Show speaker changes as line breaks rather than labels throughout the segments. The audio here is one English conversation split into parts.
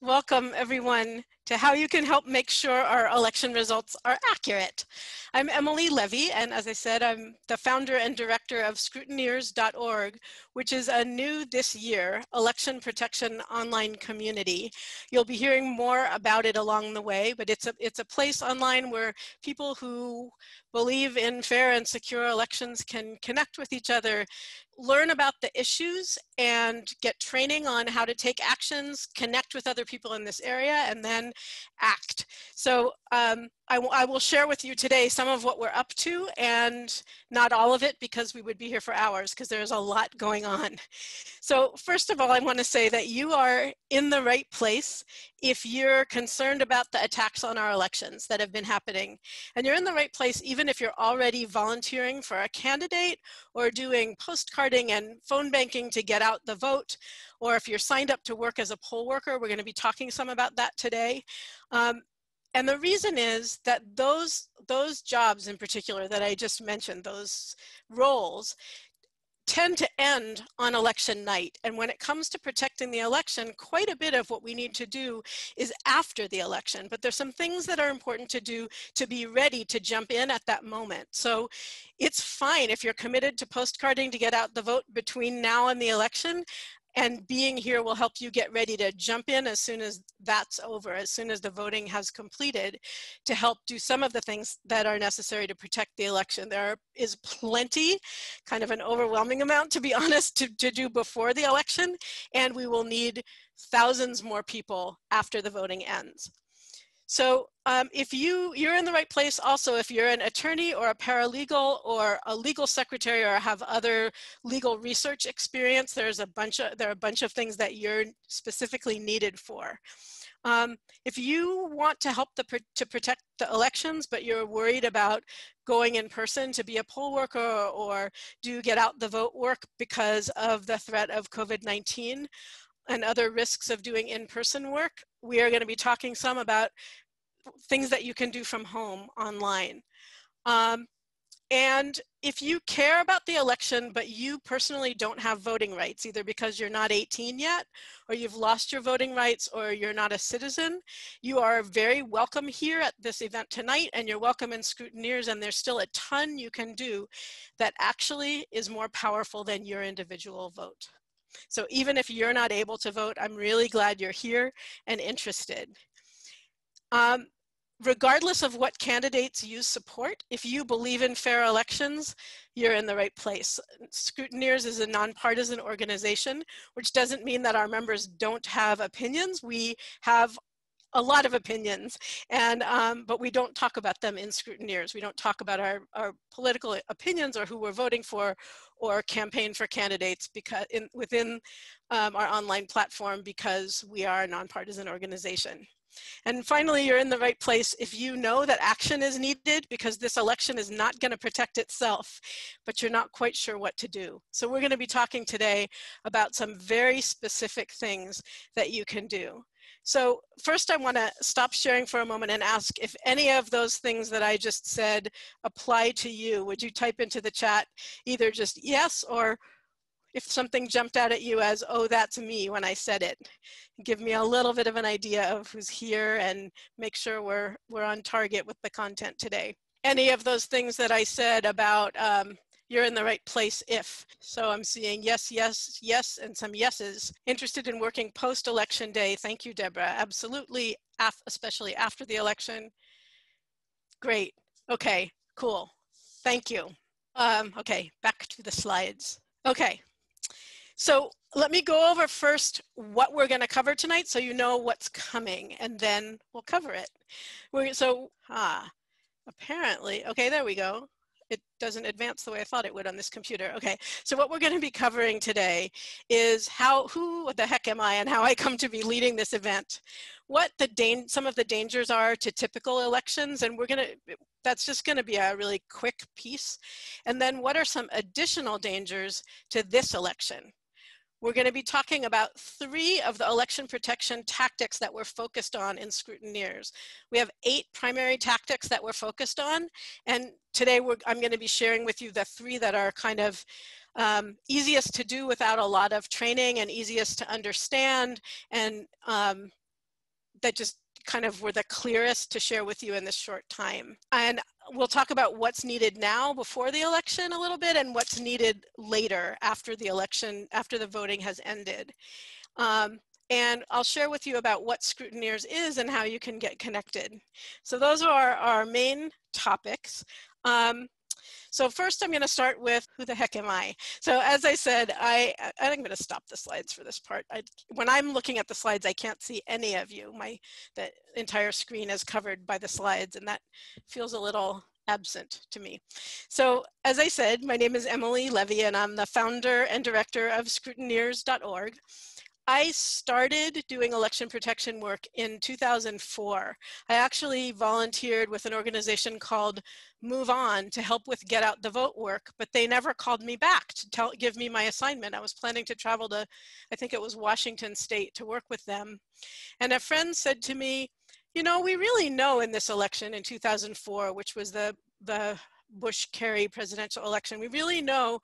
Welcome everyone to how you can help make sure our election results are accurate. I'm Emily Levy, and as I said, I'm the founder and director of Scrutineers.org, which is a new this year election protection online community. You'll be hearing more about it along the way, but it's a place online where people who believe in fair and secure elections can connect with each other, learn about the issues, and get training on how to take actions, connect with other people in this area, and then act. So I will share with you today some of what we're up to, and not all of it because we would be here for hours because there's a lot going on. So first of all, I want to say that you are in the right place if you're concerned about the attacks on our elections that have been happening. And you're in the right place even if you're already volunteering for a candidate or doing postcarding and phone banking to get out the vote, or if you're signed up to work as a poll worker. We're going to be talking some about that today. And the reason is that those jobs in particular that I just mentioned, those roles, tend to end on election night. And when it comes to protecting the election, quite a bit of what we need to do is after the election. But there's some things that are important to do to be ready to jump in at that moment. So it's fine if you're committed to postcarding to get out the vote between now and the election. And being here will help you get ready to jump in as soon as that's over, as soon as the voting has completed, to help do some of the things that are necessary to protect the election. There is plenty, kind of an overwhelming amount, to be honest, to do before the election, and we will need thousands more people after the voting ends. So if you're in the right place also if you're an attorney or a paralegal or a legal secretary or have other legal research experience. There are a bunch of things that you're specifically needed for. If you want to help to protect the elections, but you're worried about going in person to be a poll worker or do get out the vote work because of the threat of COVID-19 and other risks of doing in-person work, we are going to be talking some about things that you can do from home online. And if you care about the election, but you personally don't have voting rights, either because you're not 18 yet, or you've lost your voting rights, or you're not a citizen, you are very welcome here at this event tonight, and you're welcome in Scrutineers, and there's still a ton you can do that actually is more powerful than your individual vote. So even if you're not able to vote, I'm really glad you're here and interested. Regardless of what candidates you support, if you believe in fair elections, you're in the right place. Scrutineers is a nonpartisan organization, which doesn't mean that our members don't have opinions. We have a lot of opinions, and but we don't talk about them in Scrutineers. We don't talk about our political opinions or who we're voting for or campaign for candidates because within our online platform, because we are a nonpartisan organization. And finally, you're in the right place if you know that action is needed because this election is not going to protect itself, but you're not quite sure what to do. So we're going to be talking today about some very specific things that you can do. So first, I want to stop sharing for a moment and ask if any of those things that I just said apply to you. Would you type into the chat either just yes, or if something jumped out at you as, oh, that's me when I said it. Give me a little bit of an idea of who's here and make sure we're on target with the content today. Any of those things that I said about you're in the right place if. So I'm seeing yes, yes, yes, and some yeses. Interested in working post-election day. Thank you, Deborah. Absolutely, especially after the election. Great. Okay, cool. Thank you. Okay, back to the slides. Okay. So let me go over first what we're going to cover tonight so you know what's coming, and then we'll cover it. Apparently, okay, there we go. It doesn't advance the way I thought it would on this computer. Okay, so what we're going to be covering today is who the heck am I and how I come to be leading this event, what some of the dangers are to typical elections, and that's just going to be a really quick piece, and then what are some additional dangers to this election. We're going to be talking about 3 of the election protection tactics that we're focused on in Scrutineers. We have 8 primary tactics that we're focused on, and today I'm going to be sharing with you the 3 that are kind of easiest to do without a lot of training and easiest to understand and that just kind of were the clearest to share with you in this short time. And we'll talk about what's needed now before the election a little bit, and what's needed later after the election, after the voting has ended. And I'll share with you about what Scrutineers is and how you can get connected. So those are our main topics. So first I'm going to start with who the heck am I? So as I said, I'm going to stop the slides for this part. When I'm looking at the slides, I can't see any of you. The entire screen is covered by the slides, and that feels a little absent to me. So as I said, my name is Emily Levy, and I'm the founder and director of Scrutineers.org. I started doing election protection work in 2004. I actually volunteered with an organization called Move On to help with get out the vote work, but they never called me back to give me my assignment. I was planning to travel to, I think it was Washington State, to work with them. And a friend said to me, you know, we really know in this election in 2004, which was the Bush-Kerry presidential election, we really know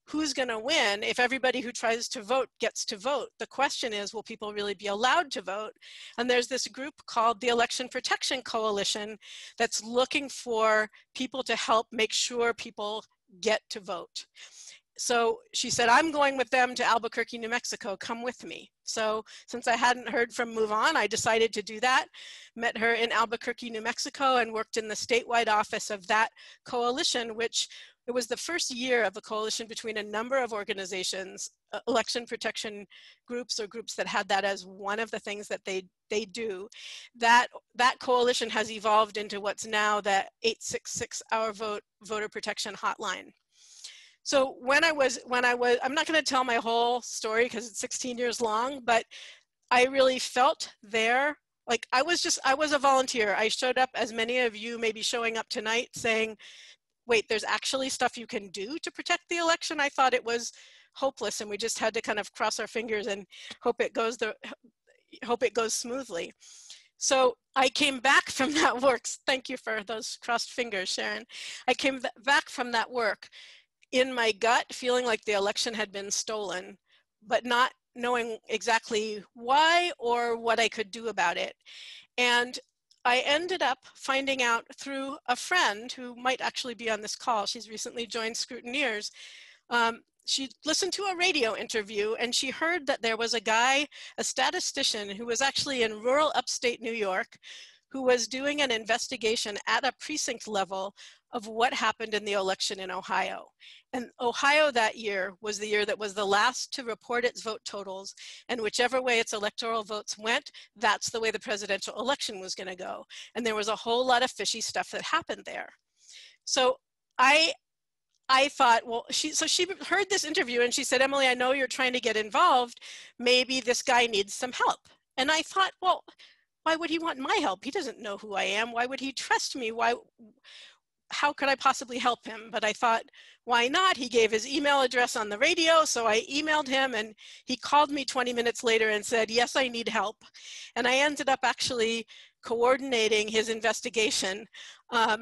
who's going to win if everybody who tries to vote gets to vote. The question is, will people really be allowed to vote? And there's this group called the Election Protection Coalition that's looking for people to help make sure people get to vote. So she said, I'm going with them to Albuquerque, New Mexico, come with me. So since I hadn't heard from Move On, I decided to do that, met her in Albuquerque, New Mexico, and worked in the statewide office of that coalition, which it was the first year of a coalition between a number of organizations, election protection groups or groups that had that as one of the things that they do. That coalition has evolved into what's now the 866 Our Vote voter protection hotline. So I'm not going to tell my whole story because it's 16 years long, but I really felt there, like I was a volunteer. I showed up, as many of you may be showing up tonight, saying, wait, there's actually stuff you can do to protect the election. I thought it was hopeless, and we just had to kind of cross our fingers and hope it goes smoothly. So I came back from that work. Thank you for those crossed fingers, Sharon. I came back from that work in my gut, feeling like the election had been stolen, but not knowing exactly why or what I could do about it. And I ended up finding out through a friend who might actually be on this call. She's recently joined Scrutineers. She listened to a radio interview, and she heard that there was a guy, a statistician, who was actually in rural upstate New York, who was doing an investigation at a precinct level of what happened in the election in Ohio. And Ohio that year was the year that was the last to report its vote totals, and whichever way its electoral votes went, that's the way the presidential election was going to go. And there was a whole lot of fishy stuff that happened there. So I thought, well, she heard this interview and she said, Emily, I know you're trying to get involved. Maybe this guy needs some help. And I thought, well, why would he want my help? He doesn't know who I am. Why would he trust me? How could I possibly help him? But I thought, why not? He gave his email address on the radio, so I emailed him, and he called me 20 minutes later and said, yes, I need help. And I ended up actually coordinating his investigation.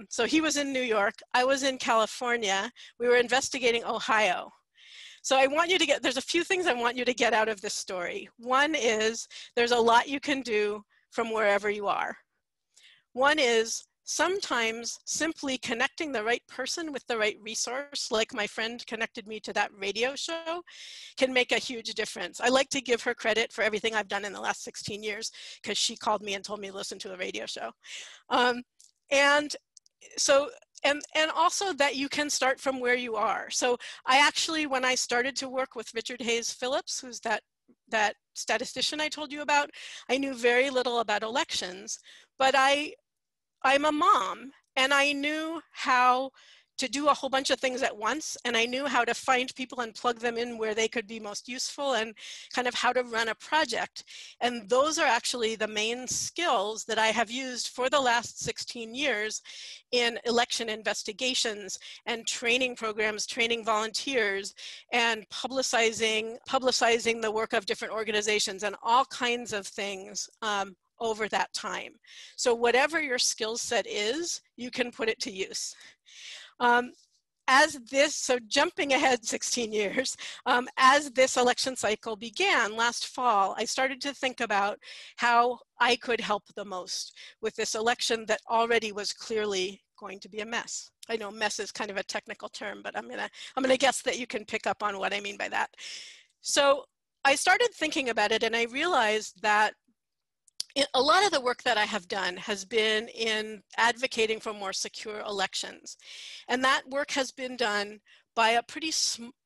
So he was in New York, I was in California, we were investigating Ohio. So I want you to there's a few things I want you to get out of this story. One is, there's a lot you can do from wherever you are. One is, sometimes simply connecting the right person with the right resource, like my friend connected me to that radio show, can make a huge difference. I like to give her credit for everything I've done in the last 16 years, because she called me and told me to listen to a radio show. And also that you can start from where you are. So I actually, when I started to work with Richard Hayes Phillips, who's that statistician I told you about, I knew very little about elections, but I'm a mom, and I knew how to do a whole bunch of things at once, and I knew how to find people and plug them in where they could be most useful, and kind of how to run a project. And those are actually the main skills that I have used for the last 16 years in election investigations and training programs, training volunteers, and publicizing the work of different organizations and all kinds of things over that time. So whatever your skill set is, you can put it to use. so jumping ahead 16 years, as this election cycle began last fall, I started to think about how I could help the most with this election that already was clearly going to be a mess. I know mess is kind of a technical term, but I'm gonna guess that you can pick up on what I mean by that. So I started thinking about it, and I realized that a lot of the work that I have done has been in advocating for more secure elections. And that work has been done by a pretty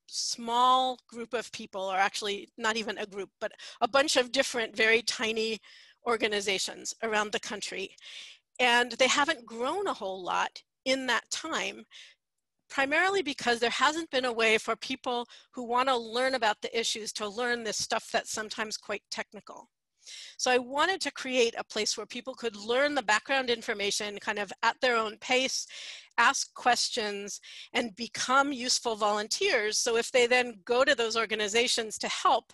small group of people, or actually not even a group, but a bunch of different, very tiny organizations around the country. And they haven't grown a whole lot in that time, primarily because there hasn't been a way for people who want to learn about the issues to learn this stuff that's sometimes quite technical. So I wanted to create a place where people could learn the background information kind of at their own pace, ask questions, and become useful volunteers. So if they then go to those organizations to help,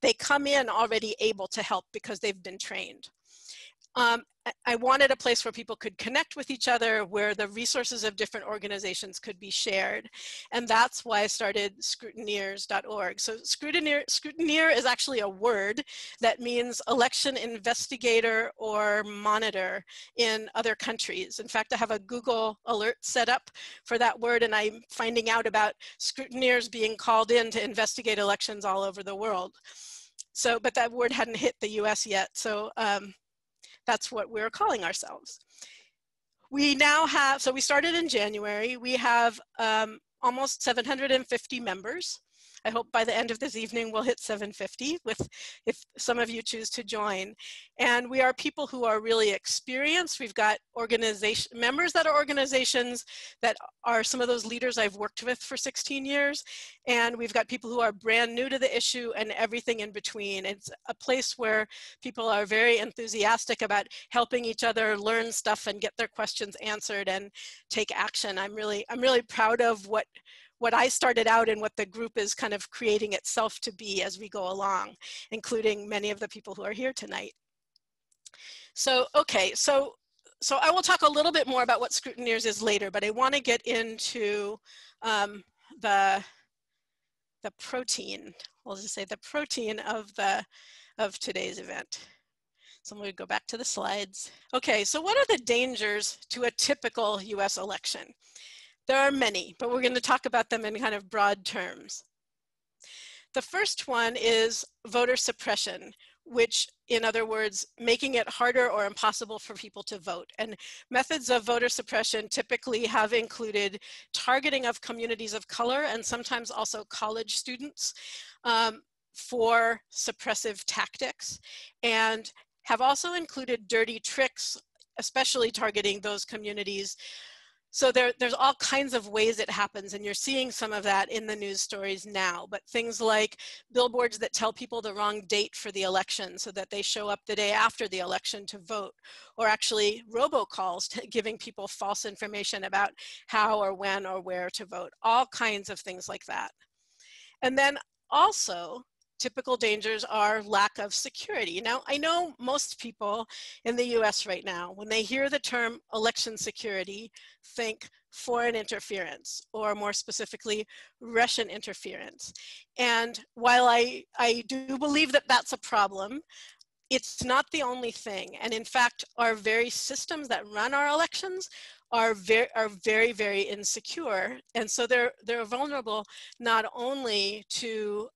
they come in already able to help because they've been trained. I wanted a place where people could connect with each other, where the resources of different organizations could be shared. And that's why I started Scrutineers.org. So Scrutineer is actually a word that means election investigator or monitor in other countries. In fact, I have a Google alert set up for that word, and I'm finding out about scrutineers being called in to investigate elections all over the world. So, but that word hadn't hit the US yet. So that's what we're calling ourselves. We now have, so we started in January. We have almost 750 members. I hope by the end of this evening we'll hit 750 if some of you choose to join. And we are people who are really experienced. We've got members that are organizations that are some of those leaders I've worked with for 16 years. And we've got people who are brand new to the issue and everything in between. It's a place where people are very enthusiastic about helping each other learn stuff and get their questions answered and take action. I'm really proud of what I started out and what the group is kind of creating itself to be as we go along, including many of the people who are here tonight. So, okay, so I will talk a little bit more about what Scrutineers is later, but I want to get into the protein. We'll just say the protein of today's event. So I'm going to go back to the slides. Okay, so what are the dangers to a typical US election? There are many, but we're going to talk about them in kind of broad terms. The first one is voter suppression, which, in other words, making it harder or impossible for people to vote. And methods of voter suppression typically have included targeting of communities of color and sometimes also college students for suppressive tactics, and have also included dirty tricks, especially targeting those communities. So there's all kinds of ways it happens, and you're seeing some of that in the news stories now, but things like billboards that tell people the wrong date for the election so that they show up the day after the election to vote, or actually robocalls giving people false information about how or when or where to vote, all kinds of things like that. And then also, typical dangers are lack of security. Now, I know most people in the US right now, when they hear the term election security, think foreign interference, or more specifically, Russian interference. And while I do believe that that's a problem, it's not the only thing. And in fact, our very systems that run our elections are very, very insecure. And so they're vulnerable not only to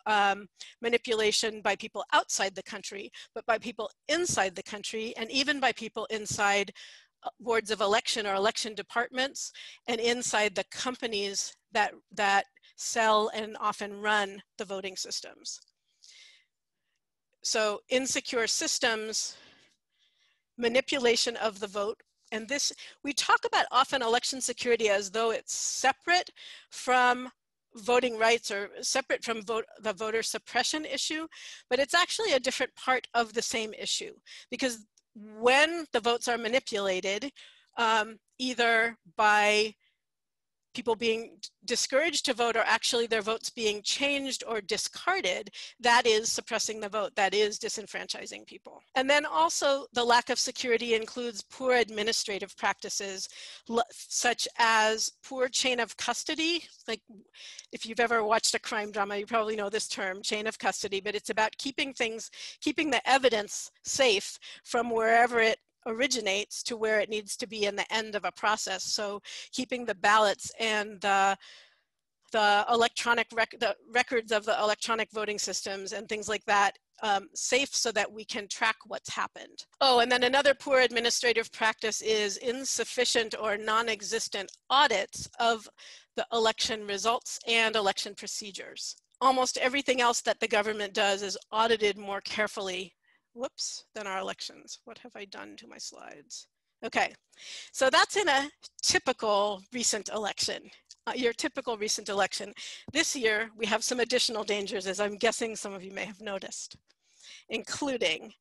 manipulation by people outside the country, but by people inside the country, and even by people inside boards of election or election departments, and inside the companies that sell and often run the voting systems. So insecure systems, manipulation of the vote, and this, we talk about often election security as though it's separate from voting rights or separate from the voter suppression issue, but it's actually a different part of the same issue, because when the votes are manipulated, either by people being discouraged to vote are actually their votes being changed or discarded, that is suppressing the vote, that is disenfranchising people. And then also the lack of security includes poor administrative practices, such as poor chain of custody. Like if you've ever watched a crime drama, you probably know this term, chain of custody, but it's about keeping the evidence safe from wherever it originates to where it needs to be in the end of a process. So keeping the ballots and the electronic records of the electronic voting systems and things like that safe so that we can track what's happened. Oh, and then another poor administrative practice is insufficient or non-existent audits of the election results and election procedures. Almost everything else that the government does is audited more carefully than our elections. What have I done to my slides? Okay, so that's in a typical recent election, your typical recent election. This year, we have some additional dangers, as I'm guessing some of you may have noticed, including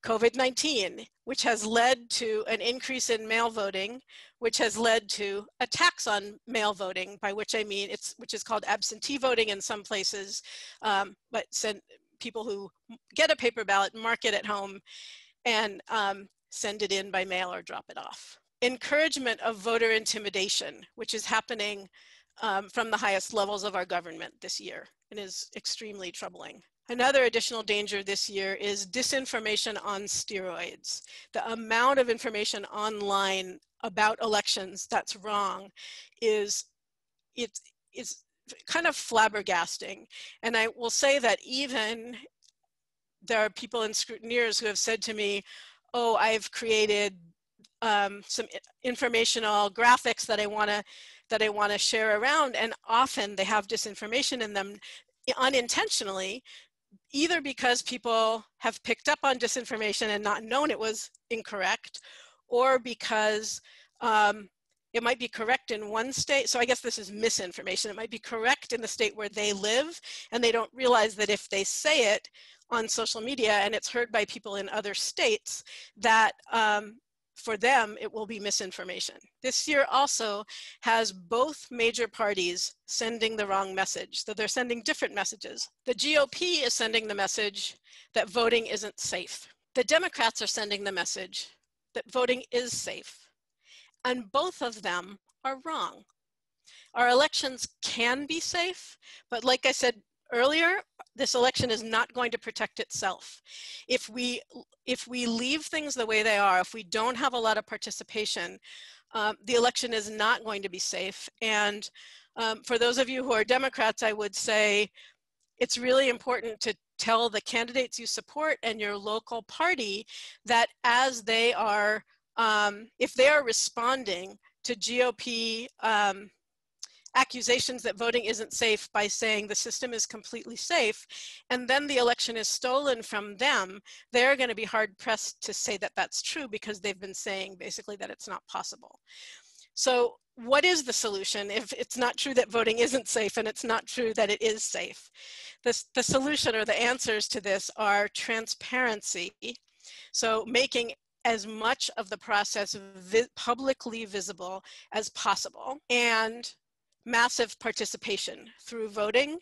COVID-19, which has led to an increase in mail voting, which has led to attacks on mail voting, by which I mean which is called absentee voting in some places, but people who get a paper ballot, mark it at home, and send it in by mail or drop it off. Encouragement of voter intimidation, which is happening from the highest levels of our government this year and is extremely troubling. Another additional danger this year is disinformation on steroids. The amount of information online about elections that's wrong is kind of flabbergasting. And I will say that even there are people in Scrutineers who have said to me, oh, I've created some informational graphics that I want to share around, and often they have disinformation in them unintentionally, either because people have picked up on disinformation and not known it was incorrect, or because it might be correct in one state. So I guess this is misinformation. It might be correct in the state where they live, and they don't realize that if they say it on social media and it's heard by people in other states, that for them, it will be misinformation. This year also has both major parties sending the wrong message. So they're sending different messages. The GOP is sending the message that voting isn't safe. The Democrats are sending the message that voting is safe. And both of them are wrong. Our elections can be safe, but like I said earlier, this election is not going to protect itself. If we leave things the way they are, if we don't have a lot of participation, the election is not going to be safe. And for those of you who are Democrats, I would say it's really important to tell the candidates you support and your local party that as they are, if they are responding to GOP accusations that voting isn't safe by saying the system is completely safe, and then the election is stolen from them, they're going to be hard pressed to say that that's true because they've been saying basically that it's not possible. So what is the solution if it's not true that voting isn't safe and it's not true that it is safe? The solution or the answers to this are transparency. So making as much of the process publicly visible as possible, and massive participation through voting,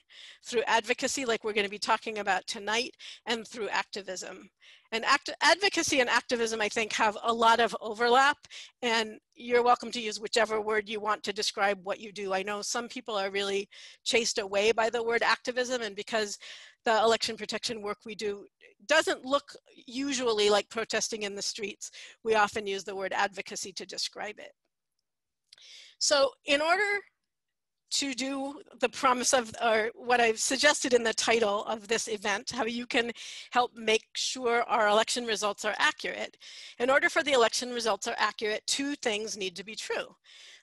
through advocacy like we're going to be talking about tonight, and through activism. And advocacy and activism, I think, have a lot of overlap, and you're welcome to use whichever word you want to describe what you do. I know some people are really chased away by the word activism, and because the election protection work we do doesn't look usually like protesting in the streets, we often use the word advocacy to describe it. So in order to do the promise of, or what I've suggested in the title of this event, how you can help make sure our election results are accurate. In order for the election results are accurate, two things need to be true.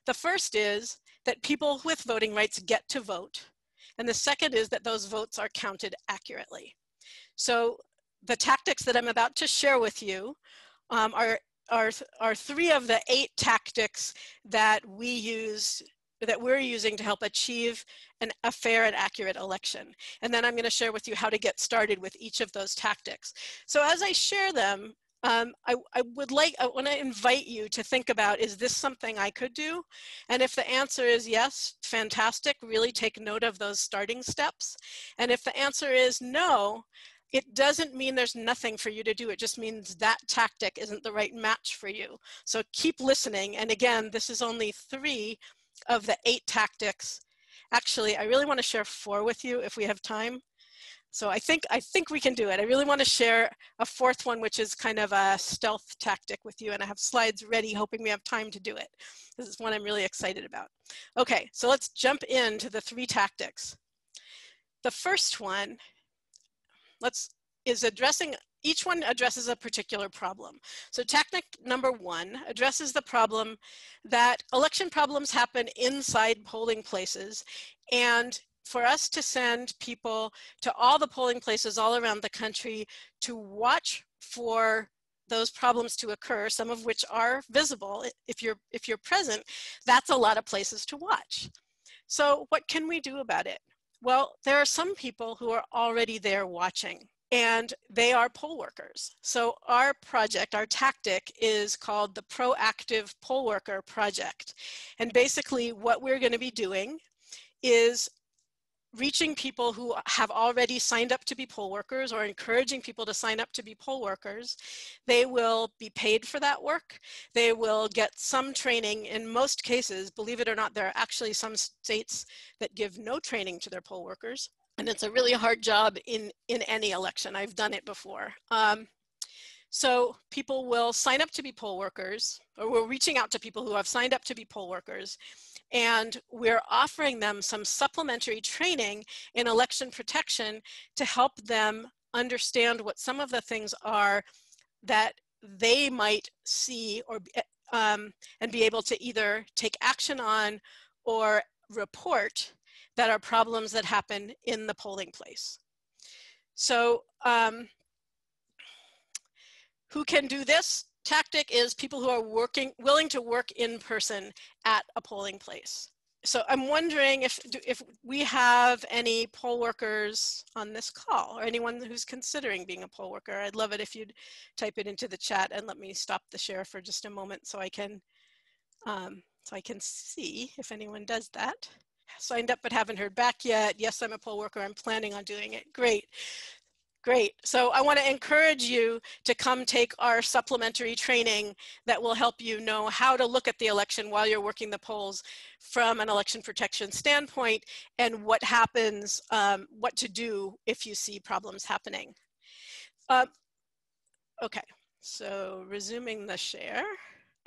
The first is that people with voting rights get to vote. And the second is that those votes are counted accurately. So the tactics that I'm about to share with you are 3 of the 8 tactics that we're using to help achieve a fair and accurate election. And then I'm going to share with you how to get started with each of those tactics. So as I share them, I want to invite you to think about, is this something I could do? And if the answer is yes, fantastic, really take note of those starting steps. And if the answer is no, it doesn't mean there's nothing for you to do. It just means that tactic isn't the right match for you. So keep listening. And again, this is only 3 of the 8 tactics. Actually, I really want to share 4 with you if we have time. So I think we can do it. I really want to share a 4th one, which is kind of a stealth tactic with you, and I have slides ready, hoping we have time to do it. This is one I'm really excited about. Okay, so let's jump into the 3 tactics. The first one is addressing, each one addresses a particular problem. So tactic number 1 addresses the problem that election problems happen inside polling places, and for us to send people to all the polling places all around the country to watch for those problems to occur, some of which are visible if you're present, that's a lot of places to watch. So what can we do about it? Well, there are some people who are already there watching, and they are poll workers. So our project, our tactic, is called the Proactive Poll Worker Project. And basically what we're going to be doing is reaching people who have already signed up to be poll workers, or encouraging people to sign up to be poll workers. They will be paid for that work. They will get some training. In most cases, believe it or not, there are actually some states that give no training to their poll workers. And it's a really hard job in any election. I've done it before. So people will sign up to be poll workers, or we're reaching out to people who have signed up to be poll workers, and we're offering them some supplementary training in election protection to help them understand what some of the things are that they might see or and be able to either take action on or report that are problems that happen in the polling place. So who can do this tactic is people who are willing to work in person at a polling place. So I'm wondering if we have any poll workers on this call, or anyone who's considering being a poll worker. I'd love it if you'd type it into the chat, and let me stop the share for just a moment so I can see if anyone does that. Signed up but haven't heard back yet. Yes, I'm a poll worker. I'm planning on doing it. Great. Great. So I want to encourage you to come take our supplementary training that will help you know how to look at the election while you're working the polls from an election protection standpoint, and what happens, what to do if you see problems happening. Okay, so resuming the share.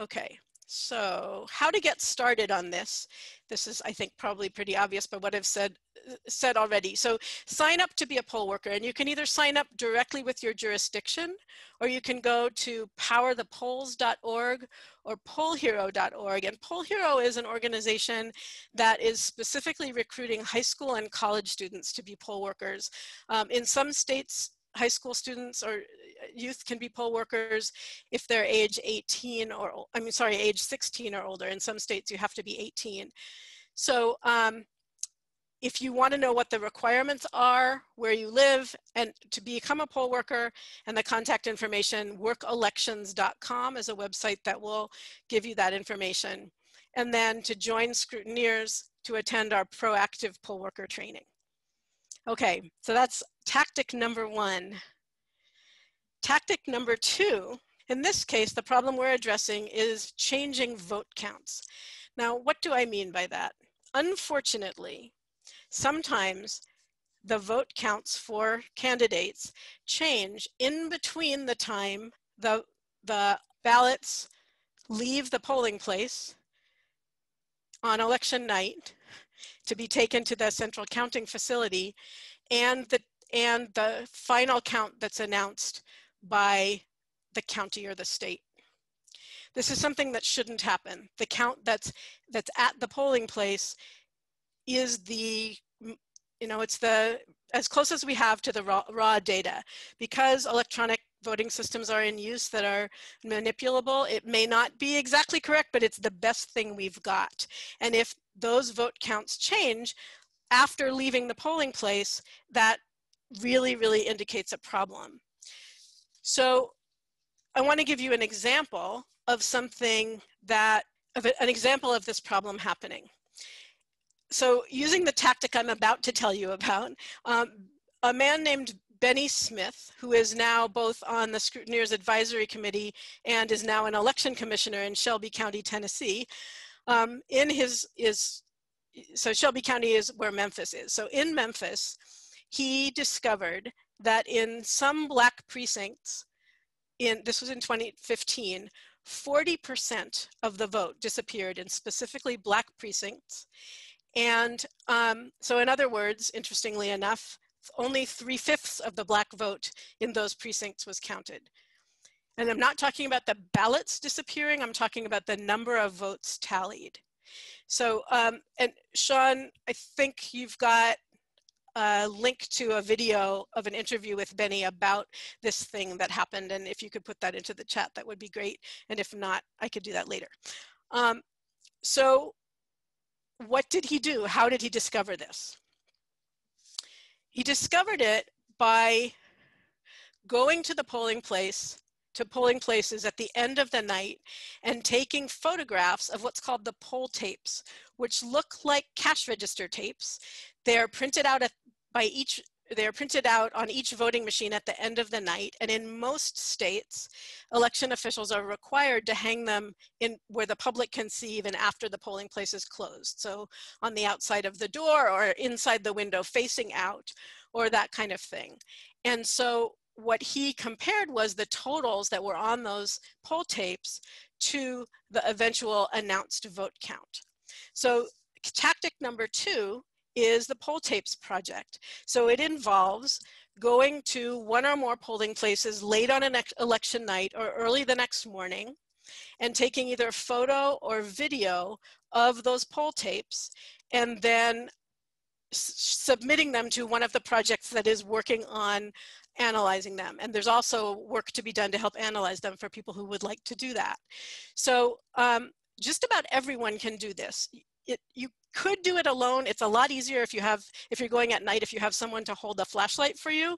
Okay. So how to get started on this. This is, I think, probably pretty obvious by what I've said already. So sign up to be a poll worker, and you can either sign up directly with your jurisdiction, or you can go to powerthepolls.org or pollhero.org. And Poll Hero is an organization that is specifically recruiting high school and college students to be poll workers. In some states, high school students or youth can be poll workers if they're age 18 or, age 16 or older. In some states, you have to be 18. So if you want to know what the requirements are, where you live, and to become a poll worker, and the contact information, workelections.com is a website that will give you that information. And then to join Scrutineers to attend our proactive poll worker training. Okay, so that's tactic number 1. Tactic number 2, in this case, the problem we're addressing is changing vote counts. Now, what do I mean by that? Unfortunately, sometimes the vote counts for candidates change in between the time the ballots leave the polling place on election night to be taken to the central counting facility, and the final count that's announced by the county or the state. This is something that shouldn't happen. The count that's at the polling place is it's as close as we have to the raw data. Because electronic voting systems are in use that are manipulable, it may not be exactly correct, but it's the best thing we've got. And if those vote counts change after leaving the polling place, that really, really indicates a problem. So I want to give you an example of something that, an example of this problem happening. So using the tactic I'm about to tell you about, a man named Benny Smith, who is now both on the Scrutineers Advisory Committee and is now an election commissioner in Shelby County, Tennessee, so Shelby County is where Memphis is. So in Memphis, he discovered that in some Black precincts, this was in 2015, 40% of the vote disappeared in specifically Black precincts. And so in other words, interestingly enough, only 3/5 of the Black vote in those precincts was counted. And I'm not talking about the ballots disappearing, I'm talking about the number of votes tallied. So, and Sean, I think you've got a link to a video of an interview with Benny about this thing that happened. And if you could put that into the chat, that would be great. And if not, I could do that later. So what did he do? How did he discover this? He discovered it by going to the polling places at the end of the night and taking photographs of what's called the poll tapes, which look like cash register tapes. They're printed out they're printed out on each voting machine at the end of the night. And in most states, election officials are required to hang them in where the public can see even after the polling place is closed. So on the outside of the door or inside the window facing out or that kind of thing. And so what he compared was the totals that were on those poll tapes to the eventual announced vote count. So tactic number 2 is the poll tapes project. So it involves going to one or more polling places late on an election night or early the next morning and taking either a photo or video of those poll tapes and then submitting them to one of the projects that is working on analyzing them. And there's also work to be done to help analyze them for people who would like to do that. So just about everyone can do this. You could do it alone. It's a lot easier if you're going at night, if you have someone to hold a flashlight for you.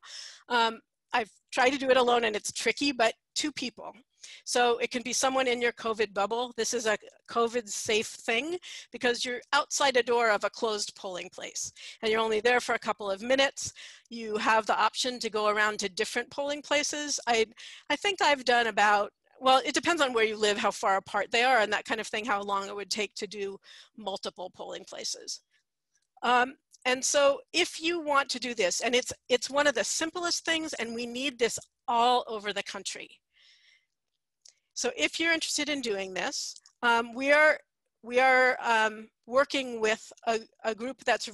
I've tried to do it alone and it's tricky, but 2 people. So it can be someone in your COVID bubble. This is a COVID safe thing because you're outside a door of a closed polling place and you're only there for a couple of minutes. You have the option to go around to different polling places. I think I've done about, well, it depends on where you live, how far apart they are and that kind of thing, how long it would take to do multiple polling places. And so if you want to do this, and it's one of the simplest things and we need this all over the country. So if you're interested in doing this, we are working with a group that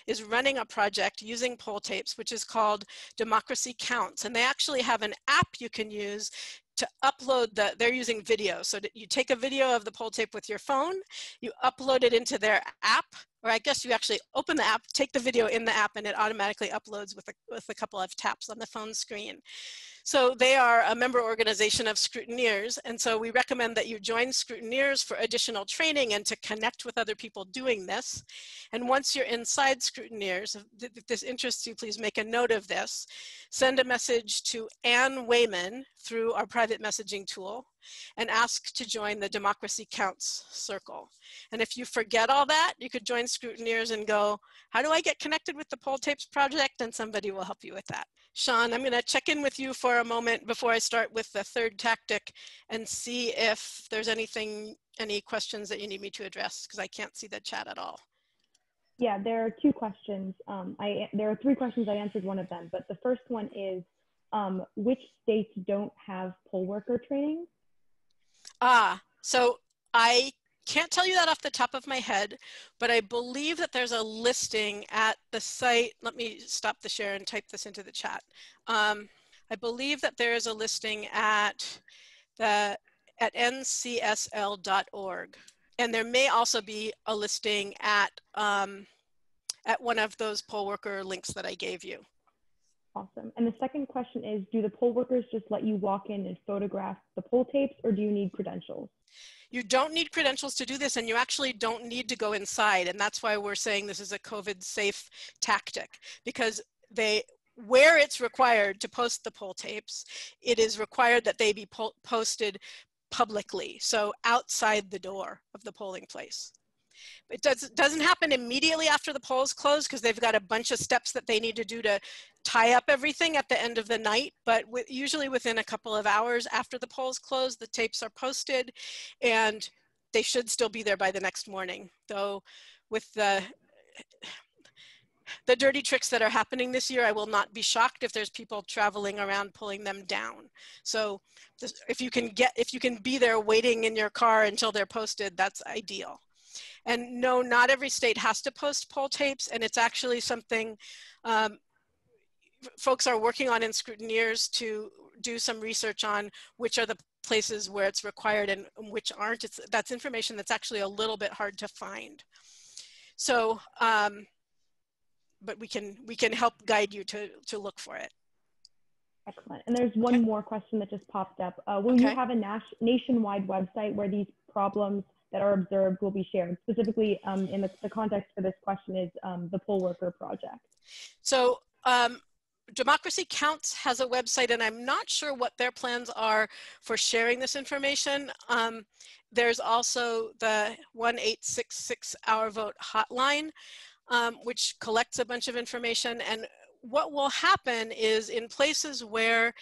is running a project using poll tapes, which is called Democracy Counts. And they actually have an app you can use to upload they're using video. So that you take a video of the poll tape with your phone, you upload it into their app, or I guess you actually open the app, take the video in the app, and it automatically uploads with a couple of taps on the phone screen. So they are a member organization of Scrutineers, and so we recommend that you join Scrutineers for additional training and to connect with other people doing this. And once you're inside Scrutineers, if this interests you, please make a note of this. Send a message to Ann Wayman through our private messaging tool and ask to join the Democracy Counts circle. And if you forget all that, you could join Scrutineers and go, how do I get connected with the poll tapes project? And somebody will help you with that. Sean, I'm going to check in with you for a moment before I start with the 3rd tactic and see if there's any questions that you need me to address, because I can't see the chat at all.
Yeah, there are 2 questions. There are 3 questions. I answered one of them, but the first one is, which states don't have poll worker training?
So I can't tell you that off the top of my head, but I believe that there's a listing at the site. Let me stop the share and type this into the chat. I believe that there is a listing at ncsl.org. And there may also be a listing at one of those poll worker links that I gave you.
Awesome. And the second question is, do the poll workers just let you walk in and photograph the poll tapes, or do you need credentials?
You don't need credentials to do this, and you actually don't need to go inside. And that's why we're saying this is a COVID safe tactic, because where it's required to post the poll tapes, it is required that they be posted publicly, so outside the door of the polling place. It doesn't happen immediately after the polls close because they've got a bunch of steps that they need to do to tie up everything at the end of the night, but usually within a couple of hours after the polls close, the tapes are posted, and they should still be there by the next morning. Though with the dirty tricks that are happening this year, I will not be shocked if there's people traveling around pulling them down. So if you can be there waiting in your car until they're posted, that's ideal. And no, not every state has to post poll tapes, and it's actually something folks are working on in Scrutineers to do some research on which are the places where it's required and which aren't. That's information that's actually a little bit hard to find. So, but we can help guide you to look for it.
Excellent. And there's one more question that just popped up. Will you have a nationwide website where these problems that are observed will be shared? Specifically, in the context for this question is the Poll Worker Project. So
Democracy Counts has a website, and I'm not sure what their plans are for sharing this information. There's also the 1-866 Our Vote hotline, which collects a bunch of information. And what will happen is in places where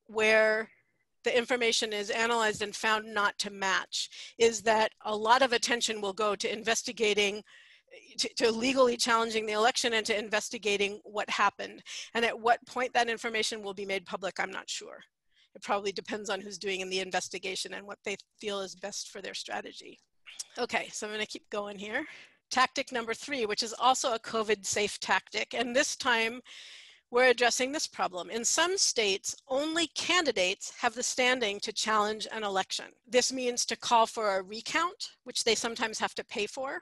the information is analyzed and found not to match, is that a lot of attention will go to investigating, to legally challenging the election and to investigating what happened. And at what point that information will be made public, I'm not sure. It probably depends on who's doing the investigation and what they feel is best for their strategy. Okay, so I'm gonna keep going here. Tactic number 3, which is also a COVID-safe tactic, and this time we're addressing this problem. In some states, only candidates have the standing to challenge an election. This means to call for a recount, which they sometimes have to pay for,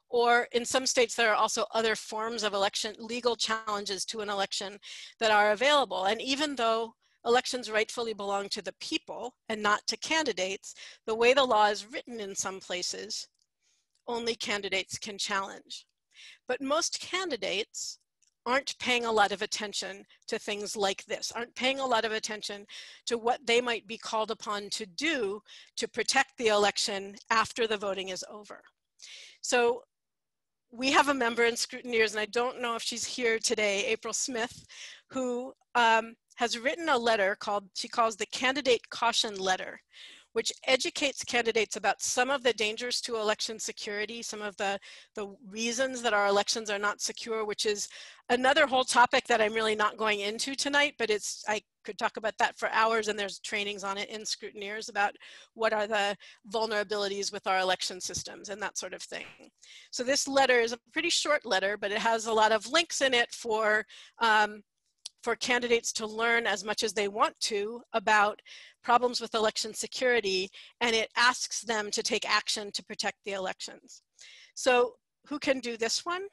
or in some states there are also other forms of legal challenges to an election that are available. And even though elections rightfully belong to the people and not to candidates, the way the law is written in some places, only candidates can challenge. But most candidates aren't paying a lot of attention to things like this, aren't paying a lot of attention to what they might be called upon to do to protect the election after the voting is over. So we have a member in Scrutineers, and I don't know if she's here today, April Smith, who has written a letter she calls the Candidate Caution Letter, which educates candidates about some of the dangers to election security, some of the reasons that our elections are not secure, which is another whole topic that I'm really not going into tonight, but I could talk about that for hours, and there's trainings on it in Scrutineers about what are the vulnerabilities with our election systems and that sort of thing. So this letter is a pretty short letter, but it has a lot of links in it for candidates to learn as much as they want to about problems with election security, and it asks them to take action to protect the elections. So who can do this one?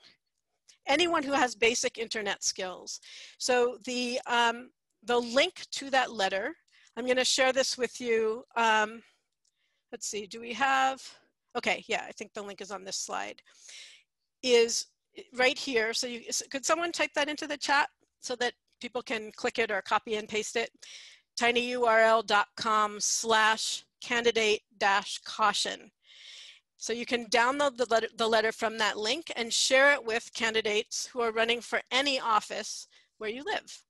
Anyone who has basic internet skills. So the link to that letter, I'm going to share this with you. Let's see, do we have, okay, yeah, I think the link is on this slide, is right here. So could someone type that into the chat so that people can click it or copy and paste it? tinyurl.com/candidate-caution. So you can download the letter from that link and share it with candidates who are running for any office where you live.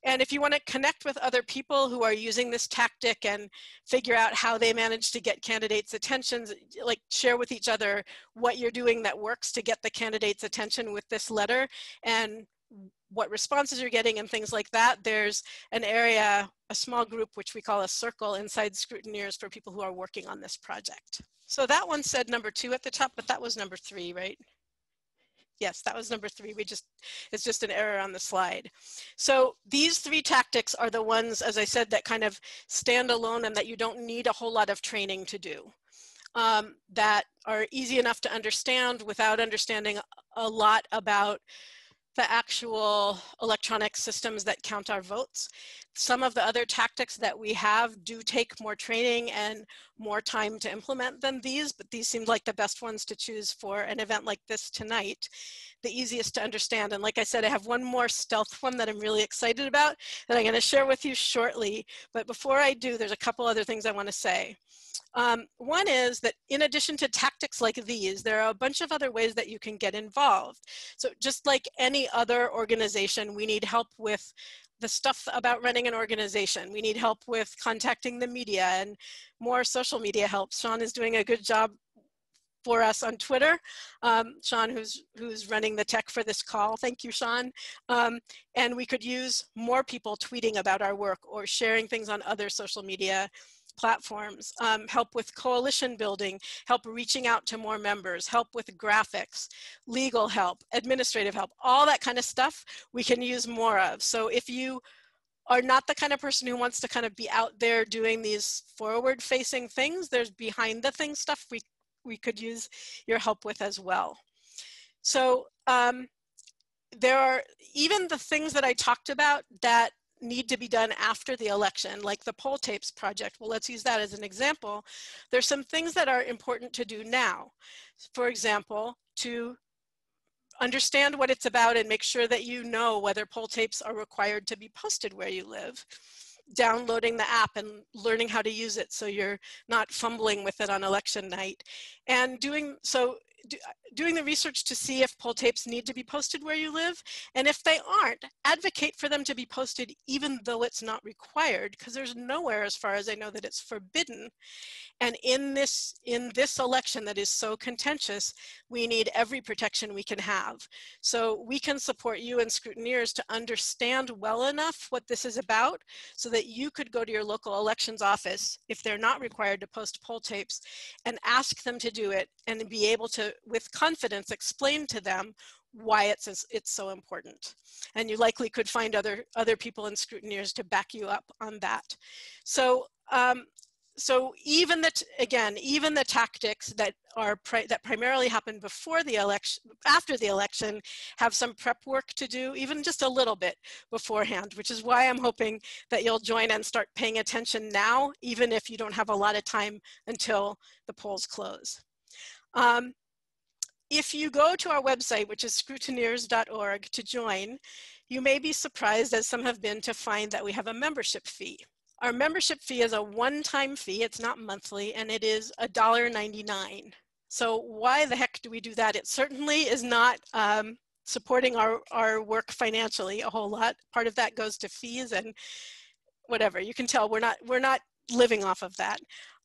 And if you want to connect with other people who are using this tactic and figure out how they manage to get candidates' attentions, like share with each other what you're doing that works to get the candidates' attention with this letter and what responses you're getting and things like that, there's an area, a small group, which we call a circle inside Scrutineers for people who are working on this project. So that one said number 2 at the top, but that was number 3, right? Yes, that was number 3. It's just an error on the slide. So these 3 tactics are the ones, as I said, that kind of stand alone and that you don't need a whole lot of training to do. That are easy enough to understand without understanding a lot about the actual electronic systems that count our votes. some of the other tactics that we have do take more training and more time to implement than these, but these seemed like the best ones to choose for an event like this tonight, the easiest to understand. And like I said, I have one more stealth one that I'm really excited about that I'm going to share with you shortly. But before I do, there's a couple other things I want to say. One is that in addition to tactics like these, there are a bunch of other ways that you can get involved. So just like any other organization, we need help with the stuff about running an organization. We need help with contacting the media and more social media help. Sean is doing a good job for us on Twitter. Sean, who's running the tech for this call. Thank you, Sean. And we could use more people tweeting about our work or sharing things on other social media platforms, help with coalition building, help reaching out to more members, help with graphics, legal help, administrative help, all that kind of stuff we can use more of. So if you are not the kind of person who wants to kind of be out there doing these forward facing things, there's behind the things stuff we could use your help with as well. So there are even the things that I talked about that need to be done after the election, like the poll tapes project. Well, let's use that as an example. There's some things that are important to do now. For example, to understand what it's about and make sure that you know whether poll tapes are required to be posted where you live. Downloading the app and learning how to use it so you're not fumbling with it on election night. And doing the research to see if poll tapes need to be posted where you live. And if they aren't, advocate for them to be posted even though it's not required, because there's nowhere, as far as I know, that it's forbidden. And in this election that is so contentious, we need every protection we can have. So we can support you and scrutineers to understand well enough what this is about so that you could go to your local elections office, if they're not required to post poll tapes, and ask them to do it and be able to, with confidence, explain to them why it's so important. And you likely could find other people and scrutineers to back you up on that. So so even the tactics that primarily happen before the election, after the election, have some prep work to do, even just a little bit beforehand, which is why I'm hoping that you'll join and start paying attention now, even if you don't have a lot of time until the polls close. If you go to our website, which is scrutineers.org, to join, you may be surprised, as some have been, to find that we have a membership fee. Our membership fee is a one-time fee, it's not monthly, and it is $1.99. So why the heck do we do that? It certainly is not supporting our work financially a whole lot. Part of that goes to fees and whatever. You can tell we're not living off of that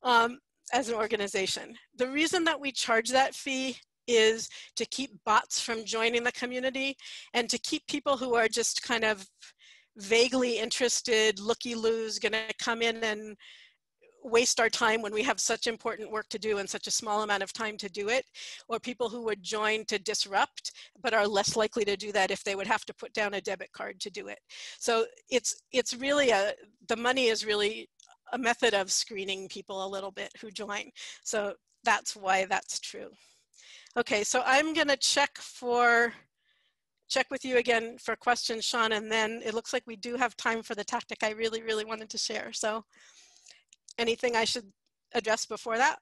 as an organization. The reason that we charge that fee is to keep bots from joining the community and to keep people who are just kind of vaguely interested, looky-loos, gonna come in and waste our time when we have such important work to do and such a small amount of time to do it, or people who would join to disrupt but are less likely to do that if they would have to put down a debit card to do it. So it's really the money is really a method of screening people a little bit who join. So that's why that's true. Okay, so I'm gonna check with you again for questions, Sean, and then it looks like we do have time for the tactic I really, really wanted to share. So anything I should address before that?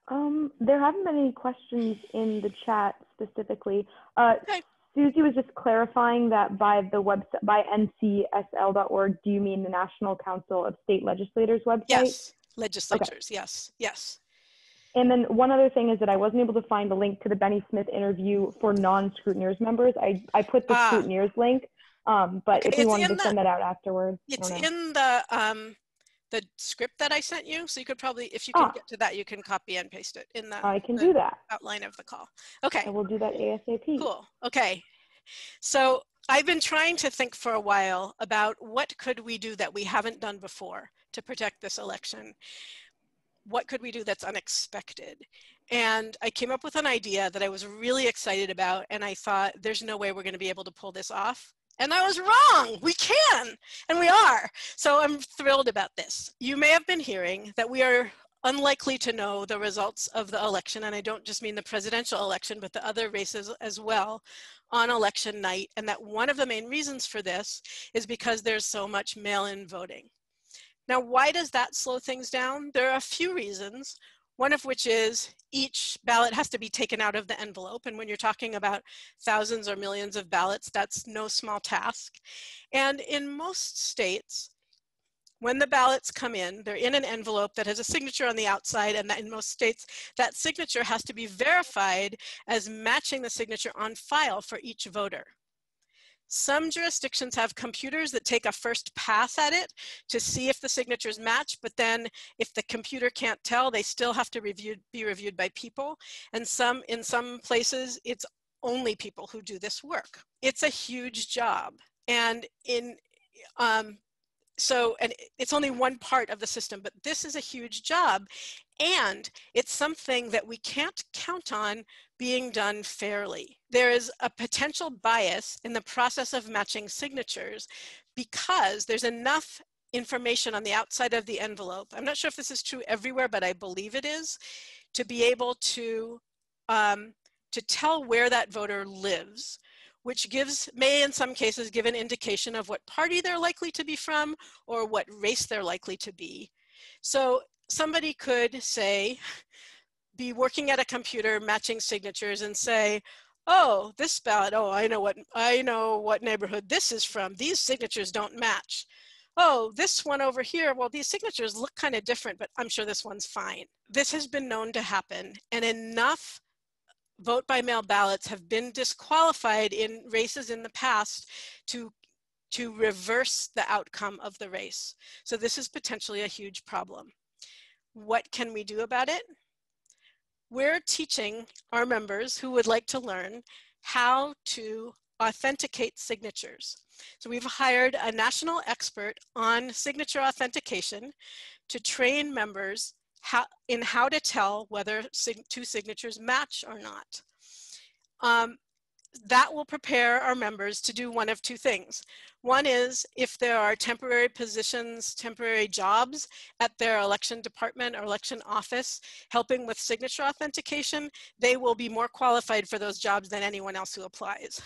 There haven't been any questions in the chat specifically.
Okay.
Susie was just clarifying that by the website, by ncsl.org, do you mean the National Council of State Legislators website?
Yes, legislatures, okay. Yes.
And then one other thing is that I wasn't able to find the link to the Benny Smith interview for non-scrutineers members. I put the scrutineers link, but okay, if we wanted to send that out afterwards.
It's in the script that I sent you, so you could probably, if you can get to that, you can copy and paste it in the,
I can do that.
Outline of the call. Okay.
I will do that ASAP.
Cool. Okay. So I've been trying to think for a while about what could we do that we haven't done before to protect this election. What could we do that's unexpected? And I came up with an idea that I was really excited about, and I thought, there's no way we're going to be able to pull this off. And I was wrong. We can, and we are. So I'm thrilled about this. You may have been hearing that we are unlikely to know the results of the election, and I don't just mean the presidential election, but the other races as well, on election night, and that one of the main reasons for this is because there's so much mail-in voting. Now, why does that slow things down? There are a few reasons, one of which is each ballot has to be taken out of the envelope. And when you're talking about thousands or millions of ballots, that's no small task. And in most states, when the ballots come in, they're in an envelope that has a signature on the outside, and in most states, that signature has to be verified as matching the signature on file for each voter. Some jurisdictions have computers that take a first pass at it to see if the signatures match, but then if the computer can't tell, they still have to be reviewed by people. And in some places, it's only people who do this work. It's a huge job. And and it's only one part of the system, but this is a huge job. And it's something that we can't count on being done fairly. There is a potential bias in the process of matching signatures because there's enough information on the outside of the envelope. I'm not sure if this is true everywhere, but I believe it is, to be able to tell where that voter lives, which may in some cases give an indication of what party they're likely to be from or what race they're likely to be. So somebody could be working at a computer matching signatures and say, oh, this ballot, oh, I know what neighborhood this is from. These signatures don't match. Oh, this one over here, well, these signatures look kind of different, but I'm sure this one's fine. This has been known to happen, and enough vote by mail ballots have been disqualified in races in the past to reverse the outcome of the race. So this is potentially a huge problem. What can we do about it? We're teaching our members who would like to learn how to authenticate signatures. So we've hired a national expert on signature authentication to train members in how to tell whether two signatures match or not. That will prepare our members to do one of two things. One is if there are temporary positions, temporary jobs at their election department or election office helping with signature authentication, they will be more qualified for those jobs than anyone else who applies.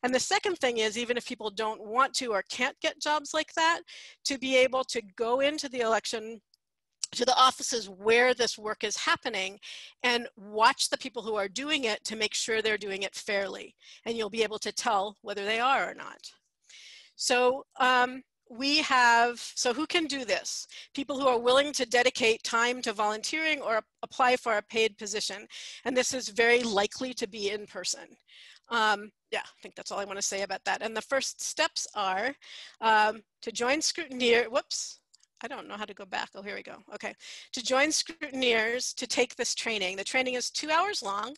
And the second thing is, even if people don't want to or can't get jobs like that, to be able to go into the to the offices where this work is happening and watch the people who are doing it to make sure they're doing it fairly. And you'll be able to tell whether they are or not. So so who can do this? People who are willing to dedicate time to volunteering or apply for a paid position. And this is very likely to be in person. Yeah, I think that's all I want to say about that. And the first steps are to join Scrutineer, whoops. I don't know how to go back. Oh, here we go. Okay. To join Scrutineers to take this training. The training is 2 hours long.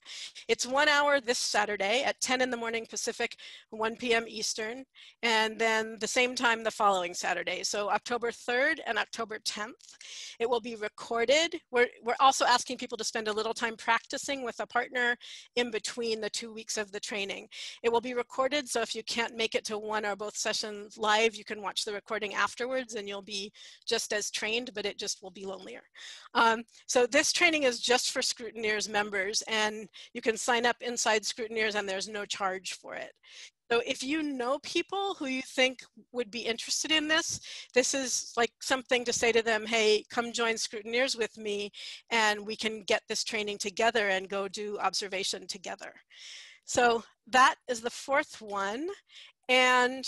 It's 1 hour this Saturday at 10 in the morning Pacific, 1 p.m. Eastern, and then the same time the following Saturday. So October 3rd and October 10th. It will be recorded. We're also asking people to spend a little time practicing with a partner in between the 2 weeks of the training. It will be recorded, so if you can't make it to one or both sessions live, you can watch the recording afterwards and you'll be just as trained, but it just will be lonelier. So this training is just for Scrutineers members, and you can sign up inside Scrutineers and there's no charge for it. So if you know people who you think would be interested in this, this is like something to say to them, hey, come join Scrutineers with me and we can get this training together and go do observation together. So that is the fourth one. And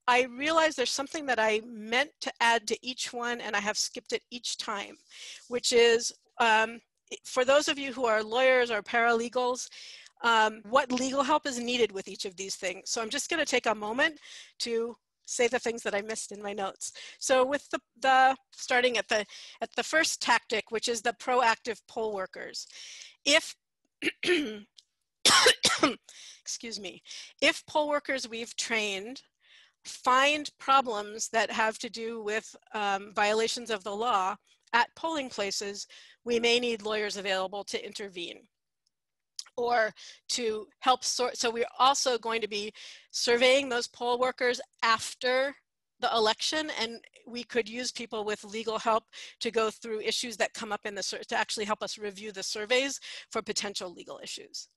I realized there's something that I meant to add to each one and I have skipped it each time, which is for those of you who are lawyers or paralegals, what legal help is needed with each of these things. So I'm just going to take a moment to say the things that I missed in my notes. So with starting at the first tactic, which is the proactive poll workers. If excuse me, if poll workers we've trained find problems that have to do with violations of the law at polling places, we may need lawyers available to intervene or to help sort. So we're also going to be surveying those poll workers after the election, and we could use people with legal help to go through issues that come up to actually help us review the surveys for potential legal issues.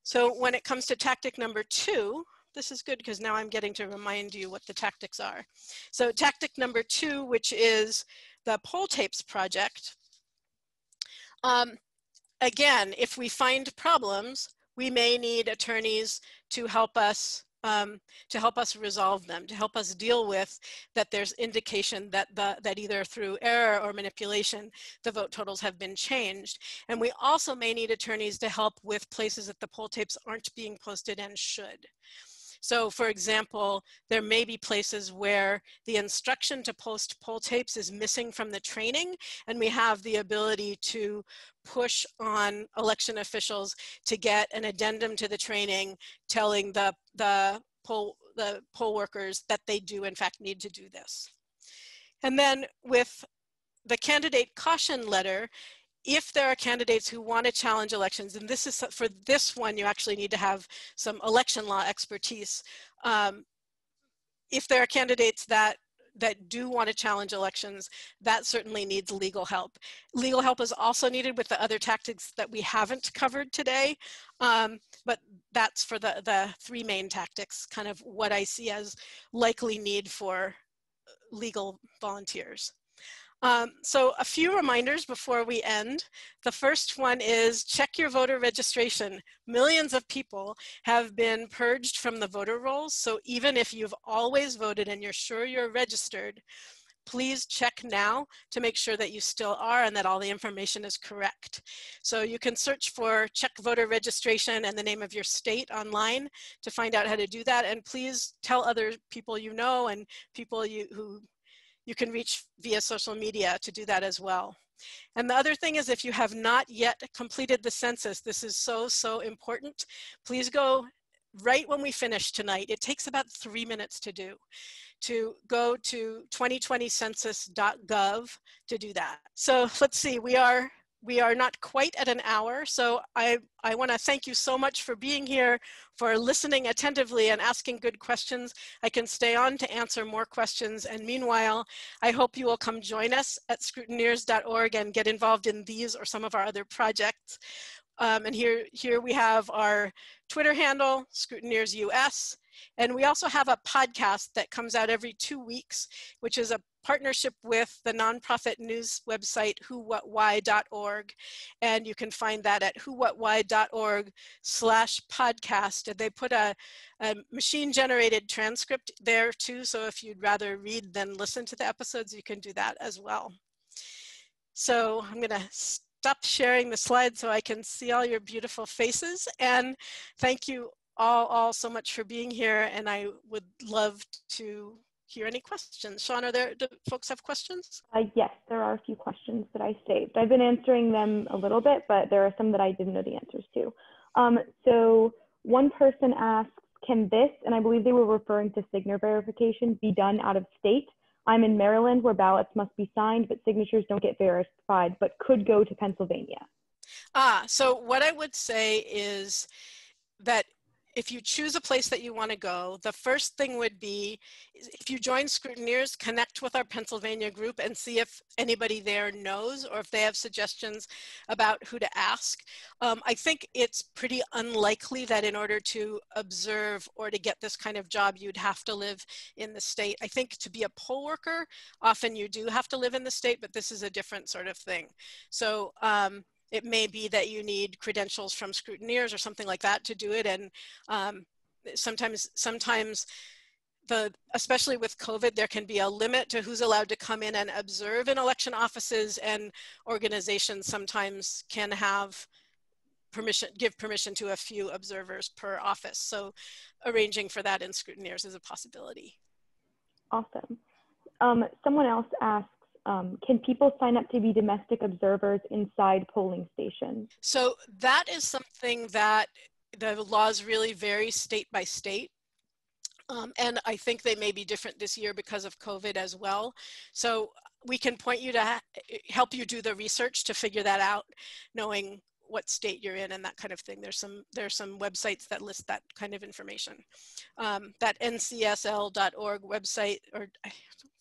So when it comes to tactic number 2, this is good because now I'm getting to remind you what the tactics are. So tactic number 2, which is the poll tapes project. Again, if we find problems, we may need attorneys to help us resolve them, to help us deal with that there's indication that that either through error or manipulation, the vote totals have been changed. And we also may need attorneys to help with places that the poll tapes aren't being posted and should. So for example, there may be places where the instruction to post poll tapes is missing from the training, and we have the ability to push on election officials to get an addendum to the training telling the poll workers that they do in fact need to do this. And then with the candidate caution letter, if there are candidates who want to challenge elections, and this is for this one, you actually need to have some election law expertise. If there are candidates that do want to challenge elections, that certainly needs legal help. Legal help is also needed with the other tactics that we haven't covered today, but that's for the 3 main tactics, kind of what I see as likely need for legal volunteers. So a few reminders before we end. The first one is check your voter registration. Millions of people have been purged from the voter rolls. So even if you've always voted and you're sure you're registered, please check now to make sure that you still are and that all the information is correct. So you can search for check voter registration and the name of your state online to find out how to do that. And please tell other people you know and people who you can reach via social media to do that as well. And the other thing is, if you have not yet completed the census, this is so, so important. Please go right when we finish tonight. It takes about 3 minutes to do, to go to 2020census.gov to do that. So let's see, we are not quite at an hour, so I want to thank you so much for being here, for listening attentively and asking good questions. I can stay on to answer more questions, and meanwhile, I hope you will come join us at scrutineers.org and get involved in these or some of our other projects. And here we have our Twitter handle, Scrutineers US, and we also have a podcast that comes out every 2 weeks, which is a partnership with the nonprofit news website whowhatwhy.org, and you can find that at whowhatwhy.org/podcast. And they put a machine-generated transcript there too, so if you'd rather read than listen to the episodes, you can do that as well. So I'm going to stop sharing the slide so I can see all your beautiful faces, and thank you all so much for being here, and I would love to hear any questions. Sean, do folks have questions?
Yes, there are a few questions that I saved. I've been answering them a little bit, but there are some that I didn't know the answers to. So one person asks, can this, and I believe they were referring to signature verification, be done out of state? I'm in Maryland where ballots must be signed, but signatures don't get verified, but could go to Pennsylvania.
So what I would say is that if you choose a place that you want to go, the first thing would be, if you join Scrutineers, connect with our Pennsylvania group and see if anybody there knows or if they have suggestions about who to ask. I think it's pretty unlikely that in order to observe or to get this kind of job, you'd have to live in the state. I think to be a poll worker, often you do have to live in the state, but this is a different sort of thing. So it may be that you need credentials from Scrutineers or something like that to do it. And sometimes especially with COVID, there can be a limit to who's allowed to come in and observe in election offices, and organizations sometimes can have give permission to a few observers per office. So arranging for that in Scrutineers is a possibility.
Awesome. Someone else asks, can people sign up to be domestic observers inside polling stations?
So that is something that the laws really vary state by state. And I think they may be different this year because of COVID as well. So we can point you to help you do the research to figure that out, knowing what state you're in and that kind of thing. There's some websites that list that kind of information. That ncsl.org website, or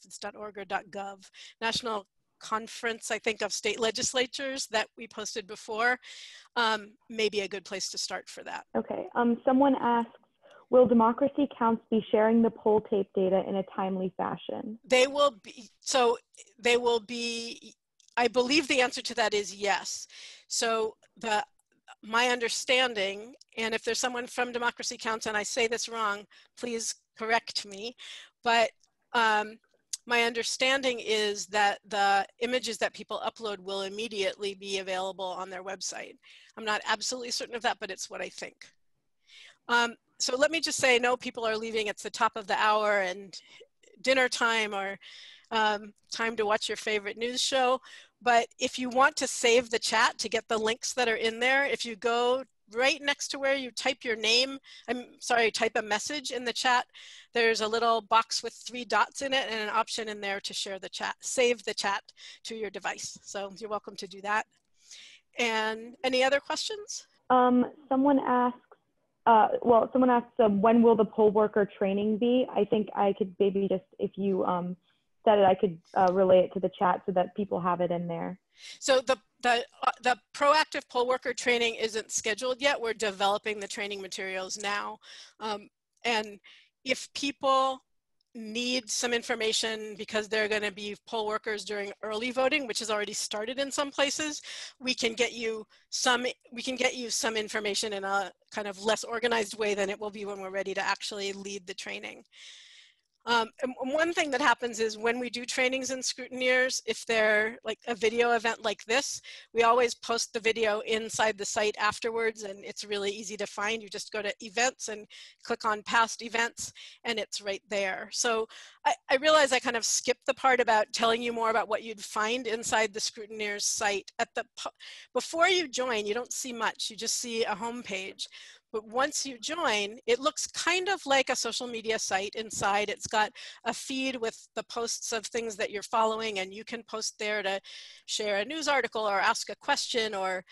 it's .org or .gov, National Conference, I think, of State Legislatures that we posted before, may be a good place to start for that.
Okay. Someone asks, Will democracy counts be sharing the poll tape data in a timely fashion?
They will be, so they will be, I believe the answer to that is yes. So my understanding, and if there's someone from Democracy Counts and I say this wrong, please correct me, but my understanding is that the images that people upload will immediately be available on their website. I'm not absolutely certain of that, but it's what I think. So let me just say, no, people are leaving. It's the top of the hour and dinner time or time to watch your favorite news show. But if you want to save the chat to get the links that are in there, if you go right next to where you type your name, type a message in the chat, there's a little box with 3 dots in it and an option in there to share the chat, save the chat to your device. So you're welcome to do that. And any other questions?
Someone asks, when will the poll worker training be? I think I could maybe just, if you said it, I could relay it to the chat so that people have it in there.
So the proactive poll worker training isn't scheduled yet. We're developing the training materials now. And if people need some information because they're going to be poll workers during early voting, which has already started in some places, we can get you some information in a kind of less organized way than it will be when we're ready to actually lead the training. And one thing that happens is when we do trainings in Scrutineers, if they're like a video event like this, we always post the video inside the site afterwards, and it's really easy to find. You just go to events and click on past events, and it's right there. So I realize I kind of skipped the part about telling you more about what you'd find inside the Scrutineers site. Before you join, you don't see much. You just see a home page. But once you join, it looks kind of like a social media site inside. It's got a feed with the posts of things that you're following, and you can post there to share a news article or ask a question or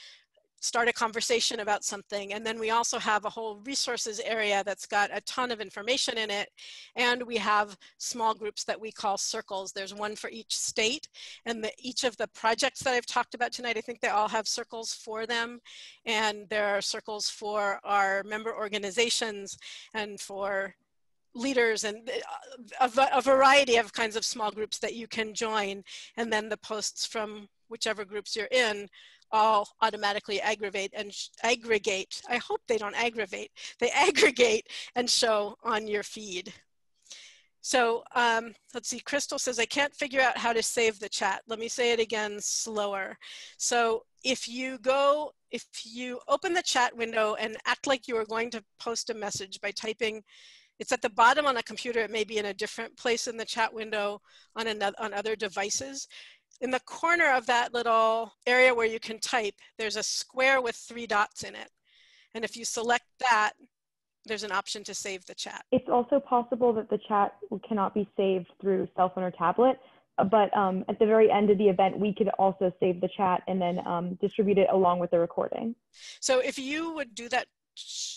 start a conversation about something. And then we also have a whole resources area that's got a ton of information in it. And we have small groups that we call circles. There's one for each state. And each of the projects that I've talked about tonight, I think they all have circles for them. And there are circles for our member organizations and for leaders and a variety of kinds of small groups that you can join. And then the posts from whichever groups you're in all automatically aggregate. I hope they don't aggravate. They aggregate and show on your feed. So let's see, Crystal says, I can't figure out how to save the chat. Let me say it again slower. So if you open the chat window and act like you are going to post a message by typing, it's at the bottom on a computer, it may be in a different place in the chat window on other devices. In the corner of that little area where you can type, there's a square with 3 dots in it. And if you select that, there's an option to save the chat.
It's also possible that the chat cannot be saved through cell phone or tablet, but at the very end of the event, we could also save the chat and then distribute it along with the recording.
So if you would do that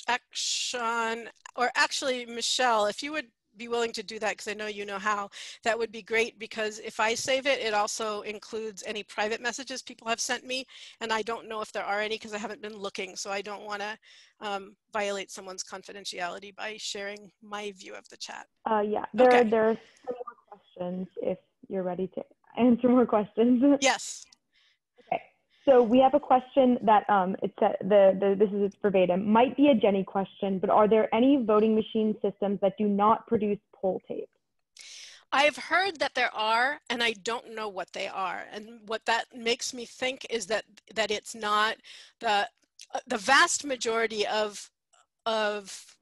action, or actually, Michelle, if you would be willing to do that, because I know you know how, that would be great, because if I save it, it also includes any private messages people have sent me, and I don't know if there are any because I haven't been looking, so I don't want to violate someone's confidentiality by sharing my view of the chat.
Yeah, there are some more questions if you're ready to answer more questions.
Yes.
Okay. So we have a question that this is verbatim, might be a Jenny question, but are there any voting machine systems that do not produce poll tape?
I've heard that there are, and I don't know what they are. And what that makes me think is that it's not the vast majority of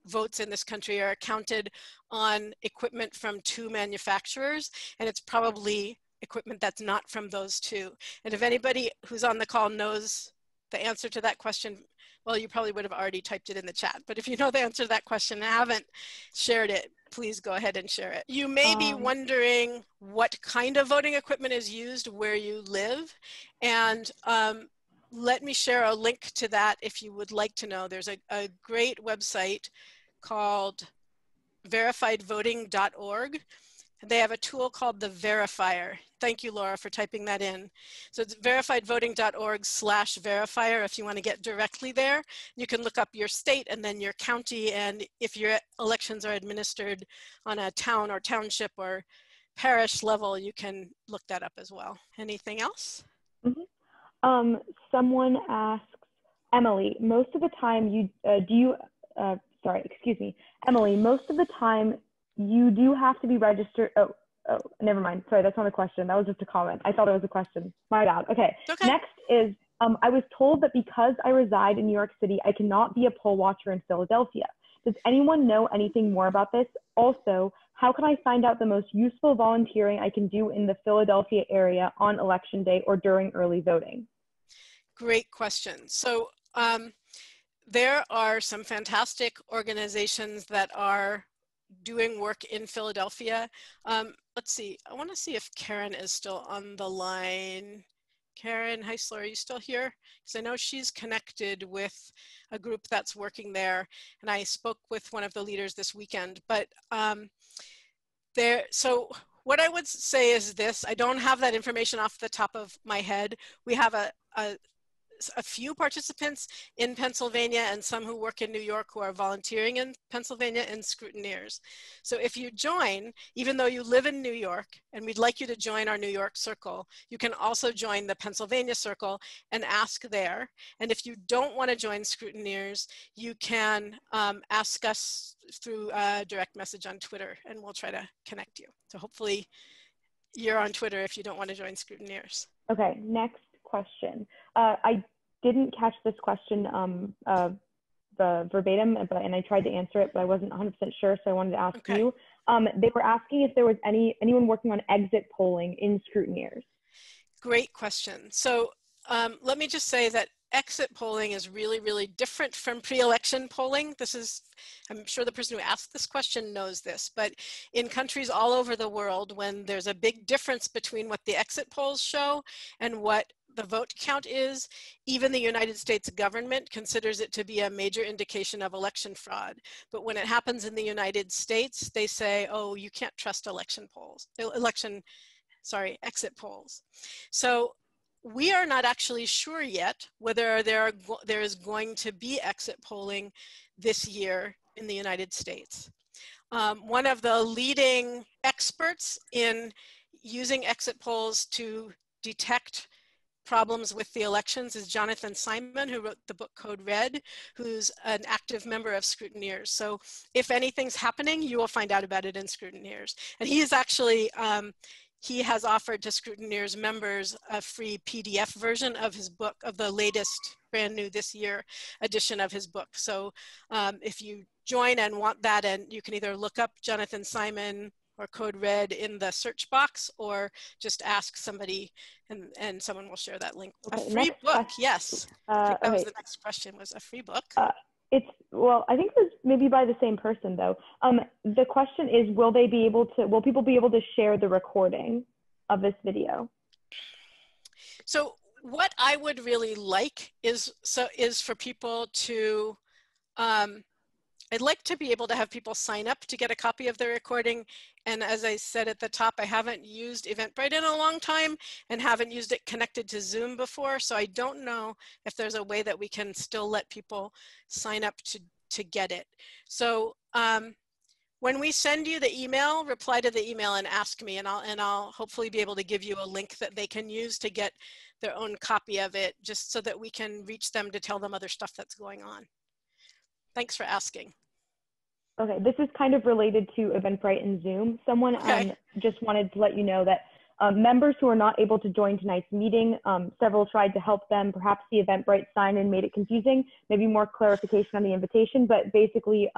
votes in this country are counted on equipment from 2 manufacturers, and it's probably equipment that's not from those 2. And if anybody who's on the call knows the answer to that question, well, you probably would have already typed it in the chat. But if you know the answer to that question and haven't shared it, please go ahead and share it. You may be wondering what kind of voting equipment is used where you live. And let me share a link to that if you would like to know. There's a great website called verifiedvoting.org. They have a tool called the Verifier. Thank you, Laura, for typing that in. So it's verifiedvoting.org/verifier if you want to get directly there. You can look up your state and then your county, and if your elections are administered on a town or township or parish level, you can look that up as well. Anything else?
Mm-hmm. Someone asks, Emily, most of the time Emily, most of the time you do have to be registered. Oh, never mind. Sorry, that's not a question. That was just a comment. I thought it was a question. My bad. Okay.
Okay.
Next is, I was told that because I reside in New York City, I cannot be a poll watcher in Philadelphia. Does anyone know anything more about this? Also, how can I find out the most useful volunteering I can do in the Philadelphia area on election day or during early voting?
Great question. So there are some fantastic organizations that are doing work in Philadelphia. Let's see, I want to see if Karen is still on the line. Karen Heisler, are you still here? Because I know she's connected with a group that's working there, and I spoke with one of the leaders this weekend. But so what I would say is this: I don't have that information off the top of my head. We have a few participants in Pennsylvania and some who work in New York who are volunteering in Pennsylvania and scrutineers. So if you join, even though you live in New York, and we'd like you to join our New York circle, you can also join the Pennsylvania circle and ask there. And if you don't want to join scrutineers, you can ask us through a direct message on Twitter, and we'll try to connect you. So hopefully you're on Twitter if you don't want to join scrutineers.
Okay, next question. I didn't catch this question the verbatim, and I tried to answer it, but I wasn't 100% sure, so I wanted to ask you. They were asking if there was anyone working on exit polling in scrutineers. Great
question. So let me just say that exit polling is really, really different from pre-election polling. I'm sure the person who asked this question knows this, but in countries all over the world, when there's a big difference between what the exit polls show and what the vote count is, even the United States government considers it to be a major indication of election fraud. But when it happens in the United States, they say, oh, you can't trust exit polls. So we are not actually sure yet whether there is going to be exit polling this year in the United States. One of the leading experts in using exit polls to detect problems with the elections is Jonathan Simon, who wrote the book Code Red, who's an active member of Scrutineers. So if anything's happening, you will find out about it in Scrutineers. And he is actually, he has offered to Scrutineers members a free PDF version of his book, of the latest, brand new this year edition of his book. So if you join and want that, and you can either look up Jonathan Simon or Code Red in the search box, or just ask somebody and someone will share that link. Okay, a free book, question. Yes. I think that was the next question, was a free book.
Well, I think it was maybe by the same person though. The question is, will people be able to share the recording of this video?
So what I would really like is for people to, I'd like to be able to have people sign up to get a copy of the recording. And as I said at the top, I haven't used Eventbrite in a long time and haven't used it connected to Zoom before. So I don't know if there's a way that we can still let people sign up to get it. So when we send you the email, reply to the email and ask me, and I'll hopefully be able to give you a link that they can use to get their own copy of it, just so that we can reach them to tell them other stuff that's going on. Thanks for asking.
Okay, this is kind of related to Eventbrite and Zoom. Someone just wanted to let you know that members who are not able to join tonight's meeting, several tried to help them. Perhaps the Eventbrite sign-in made it confusing, maybe more clarification on the invitation, but basically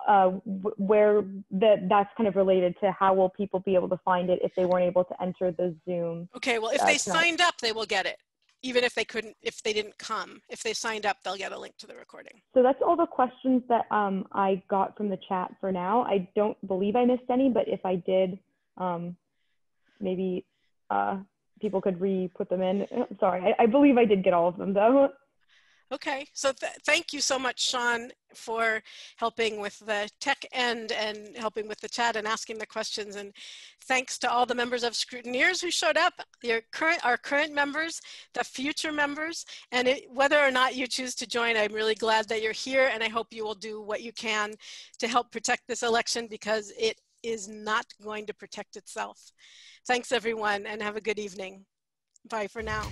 that's kind of related to how will people be able to find it if they weren't able to enter the Zoom.
Okay, well, if they signed up, they will get it. Even if they didn't come, if they signed up, they'll get a link to the recording.
So that's all the questions that I got from the chat for now. I don't believe I missed any, but if I did, maybe people could re-put them in. Sorry, I believe I did get all of them though.
Okay, so thank you so much, Sean, for helping with the tech end and helping with the chat and asking the questions. And thanks to all the members of Scrutineers who showed up, our current members, the future members, and whether or not you choose to join, I'm really glad that you're here, and I hope you will do what you can to help protect this election, because it is not going to protect itself. Thanks, everyone, and have a good evening. Bye for now.